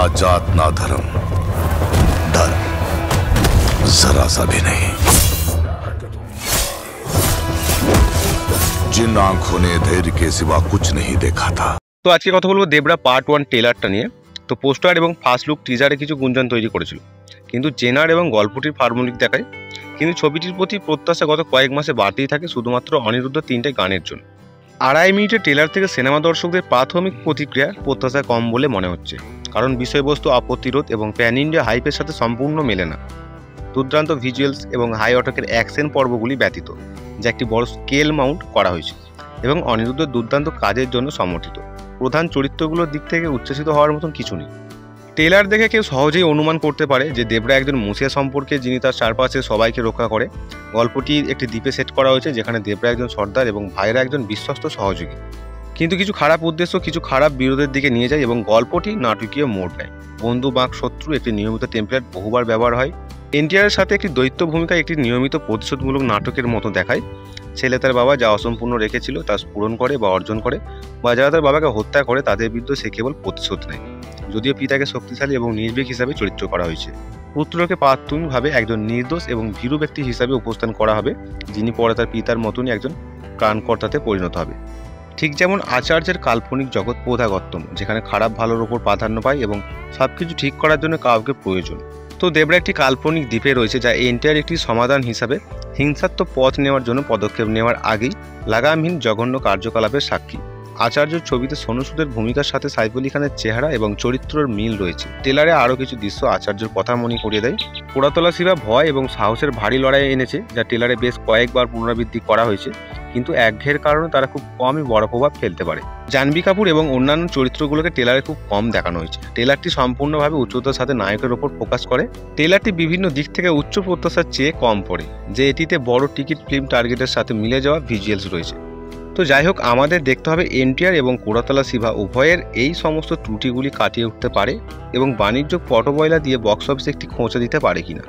ना जात ना धर्म, डर जरा सा भी नहीं। जिन आंखों ने धैर्य के सिवा कुछ नहीं देखा था। তো আজকে কথা বলবো দেবরা পার্ট 1 ট্রেলারটা নিয়ে। তো পোস্টার এবং ফার্স্ট লুক টিজারে কিছু গুঞ্জন তৈরি করেছিল, কিন্তু জেনার এবং গল্পটির ফর্মুলিক দেখায়। কিন্তু ছবিটির প্রতি প্রত্যাশা গত কয়েক মাসে বাড়তেই থাকে শুধুমাত্র অনিরুদ্ধ 3টে গানের জন্য। 2.5 মিনিটের ট্রেলার থেকে সিনেমা দর্শকদের প্রাথমিক প্রতিক্রিয়া প্রত্যাশা কম বলে মনে হচ্ছে, কারণ বিষয়বস্তু আপত্তিরোধ এবং প্যান ইন্ডিয়া হাইপের সাথে সম্পূর্ণ মেলে না। দুর্দান্ত ভিজুয়ালস এবং হাই অটকের অ্যাকশন পর্বগুলি ব্যতীত, যা একটি বড় স্কেল মাউন্ট করা হয়েছে এবং অনিরুদ্ধ দুর্দান্ত কাজের জন্য সমর্থিত। প্রধান চরিত্রগুলোর দিক থেকে উচ্ছ্বসিত হওয়ার মতন কিছু নেই। ট্রেলার দেখে কেউ সহজেই অনুমান করতে পারে যে দেবরা একজন মুসিয়া সম্পর্কে, যিনি তার চারপাশে সবাইকে রক্ষা করে। গল্পটি একটি দ্বীপে সেট করা হয়েছে, যেখানে দেবরা একজন সর্দার এবং ভাইরা একজন বিশ্বস্ত সহযোগী। কিন্তু কিছু খারাপ উদ্দেশ্য কিছু খারাপ বিরোধের দিকে নিয়ে যায় এবং গল্পটি নাটকীয় মোড় নেয়। বন্ধু বাঁক শত্রু একটি নিয়মিত টেমপ্লেট বহুবার ব্যবহার হয়। এনটিআরের সাথে একটি দৈত্য ভূমিকায় একটি নিয়মিত প্রতিশোধমূলক নাটকের মতো দেখায়। ছেলে তার বাবা যা অসম্পূর্ণ রেখেছিল তা পূরণ করে বা অর্জন করে, বা যারা তার বাবাকে হত্যা করে তাদের বিরুদ্ধে সে কেবল প্রতিশোধ নেয়। যদিও পিতাকে শক্তিশালী এবং নির্ভীক হিসাবে চরিত্র করা হয়েছে, পুত্রকে প্রাথমিকভাবে একজন নির্দোষ এবং ভীরু ব্যক্তি হিসাবে উপস্থান করা হবে, যিনি পরে তার পিতার মতনই একজন ত্রাণকর্তাতে পরিণত হবে। ঠিক যেমন আচার্যের কাল্পনিক জগৎ প্রধাগত্যম, যেখানে খারাপ ভালোর ওপর প্রাধান্য পায় এবং সবকিছু ঠিক করার জন্য কাউকে প্রয়োজন। তো দেবরা একটি কাল্পনিক দ্বীপে রয়েছে, যা এনটিআর একটি সমাধান হিসাবে হিংসাত্মক পথ নেওয়ার জন্য পদক্ষেপ নেওয়ার আগেই লাগামহীন জঘন্য কার্যকলাপের সাক্ষী। আচার্য ছবিতে সোনু সুদের ভূমিকার সাথে সাইফ আলী খানের চেহারা এবং চরিত্রের মিল রয়েছে। ট্রেলারে আরও কিছু দৃশ্য আচার্যের কথা মনে করিয়ে দেয়। পোড়াতলা শিবা ভয় এবং সাহসের ভারী লড়াই এনেছে, যা ট্রেলারে বেশ কয়েকবার পুনরাবৃত্তি করা হয়েছে, কিন্তু একঘেয়ের কারণে তারা খুব কমই বড় প্রভাব ফেলতে পারে। জাহ্নবী কাপুর এবং অন্যান্য চরিত্রগুলোকে ট্রেলারে খুব কম দেখানো হয়েছে। ট্রেলারটি সম্পূর্ণভাবে উচ্চতার সাথে নায়কের ওপর ফোকাস করে। ট্রেলারটি বিভিন্ন দিক থেকে উচ্চ প্রত্যাশার চেয়ে কম পড়ে, যে এটিতে বড় টিকিট ফিল্ম টার্গেটের সাথে মিলে যাওয়া ভিজুয়ালস রয়েছে। তো যাই হোক, আমাদের দেখতে হবে এনটিআর এবং কোড়াতলা শিবা উভয়ের এই সমস্ত ত্রুটিগুলি কাটিয়ে উঠতে পারে এবং বাণিজ্য পটবয়লা দিয়ে বক্স অফিসে একটি খোঁচা দিতে পারে কিনা।